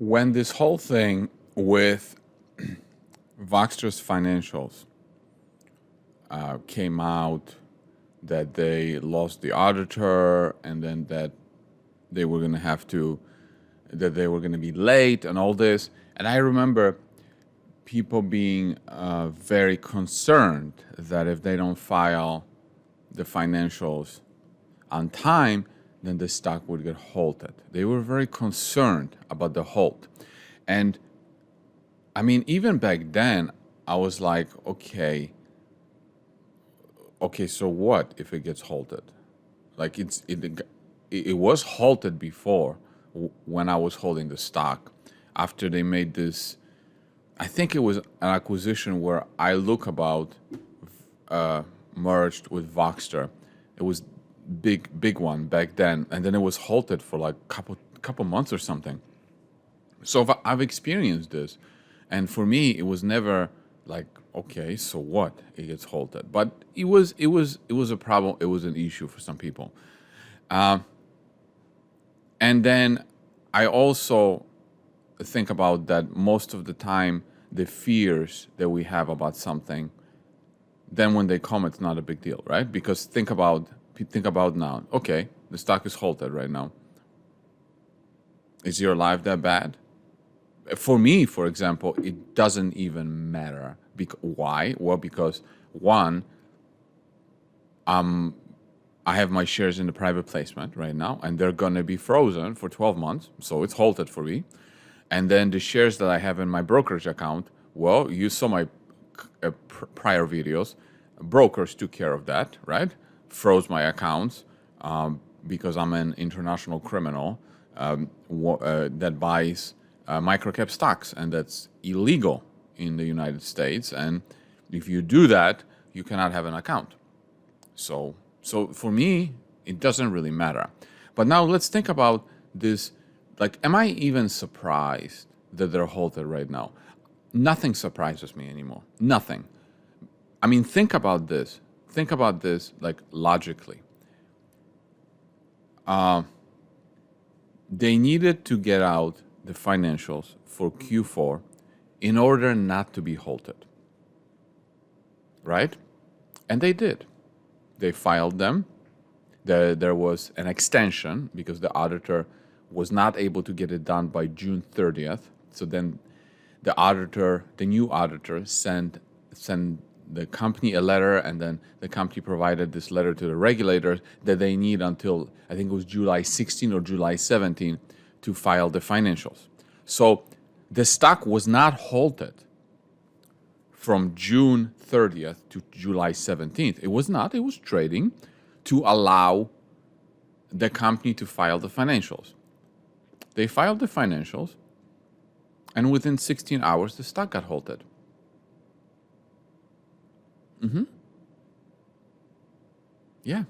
When this whole thing with Voxtur's financials came out, that they lost the auditor, and then that they were going to have to, that they were going to be late and all this. And I remember people being very concerned that if they don't file the financials on time, then the stock would get halted. They were very concerned about the halt. And I mean, even back then, I was like, okay, so what if it gets halted? Like it was halted before when I was holding the stock after they made this. I think it was an acquisition where iLookabout merged with Voxtur. It was big one back then, and then it was halted for like couple months or something. So I've experienced this, and for me, it was never like, okay, so what? It gets halted, but it was a problem. It was an issue for some people, and then I also think about that most of the time the fears that we have about something, then when they come, it's not a big deal, right? Because think about now. Okay, the stock is halted right now. Is your life that bad? For me, for example, it doesn't even matter. Why? Well, because one, I have my shares in the private placement right now, and they're gonna be frozen for 12 months, so it's halted for me. And then the shares that I have in my brokerage account, well, you saw my prior videos. Brokers took care of that, right? Froze my accounts because I'm an international criminal that buys microcap stocks, and that's illegal in the United States. And if you do that, you cannot have an account. So for me, it doesn't really matter. But now let's think about this. Like, am I even surprised that they're halted right now? Nothing surprises me anymore. Nothing. I mean, think about this. Think about this, like, logically. They needed to get out the financials for Q4 in order not to be halted, right? And they did. They filed them. There was an extension because the auditor was not able to get it done by June 30th. So then the new auditor sent the company a letter, and then the company provided this letter to the regulators that they need until, I think it was July 16 or July 17 to file the financials. So the stock was not halted from June 30th to July 17th. It was not. It was trading to allow the company to file the financials. They filed the financials, and within 16 hours, the stock got halted. Yeah.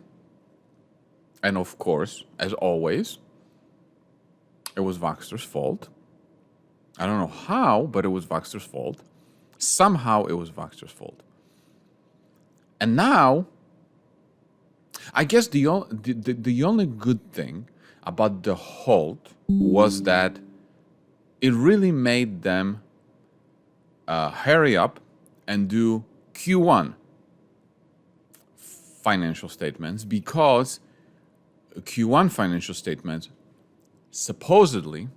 And of course, as always, it was Voxtur's fault. I don't know how, but it was Voxtur's fault. Somehow it was Voxtur's fault. And now, I guess the only good thing about the halt was that it really made them hurry up and do Q1 financial statements, because Q1 financial statements supposedly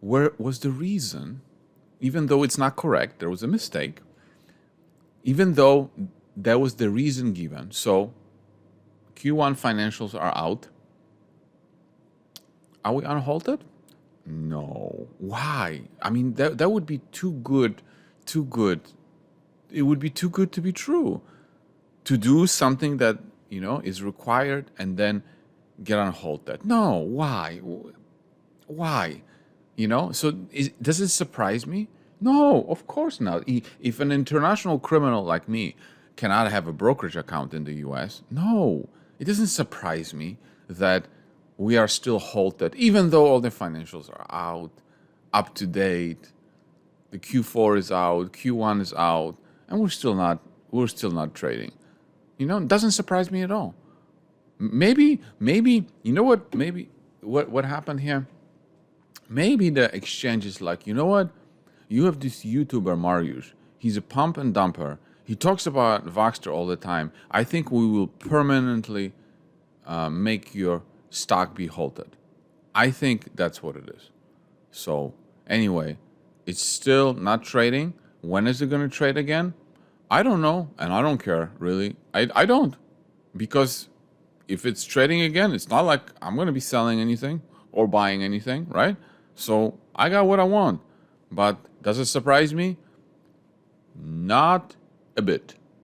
was the reason, even though it's not correct, there was a mistake, even though that was the reason given. So Q1 financials are out. Are we unhalted? No. Why? I mean, that would be too good. It would be too good to be true. To do something that, is required and then get unhalted. No, why? Why? So does it surprise me? No, of course not. If an international criminal like me cannot have a brokerage account in the US, no, it doesn't surprise me that we are still halted, even though all the financials are out, up to date. The Q4 is out, Q1 is out, and we're still not trading. It doesn't surprise me at all. Maybe, you know what? Maybe what happened here? maybe the exchange is like, you know what? You have this YouTuber, Mariusz. He's a pump and dumper. He talks about Voxtur all the time. I think we will permanently make your stock be halted. I think that's what it is. So anyway, it's still not trading. When is it going to trade again? I don't know, and I don't care, really. I don't. Because if it's trading again, it's not like I'm going to be selling anything or buying anything, right? So I got what I want. But does it surprise me? Not a bit.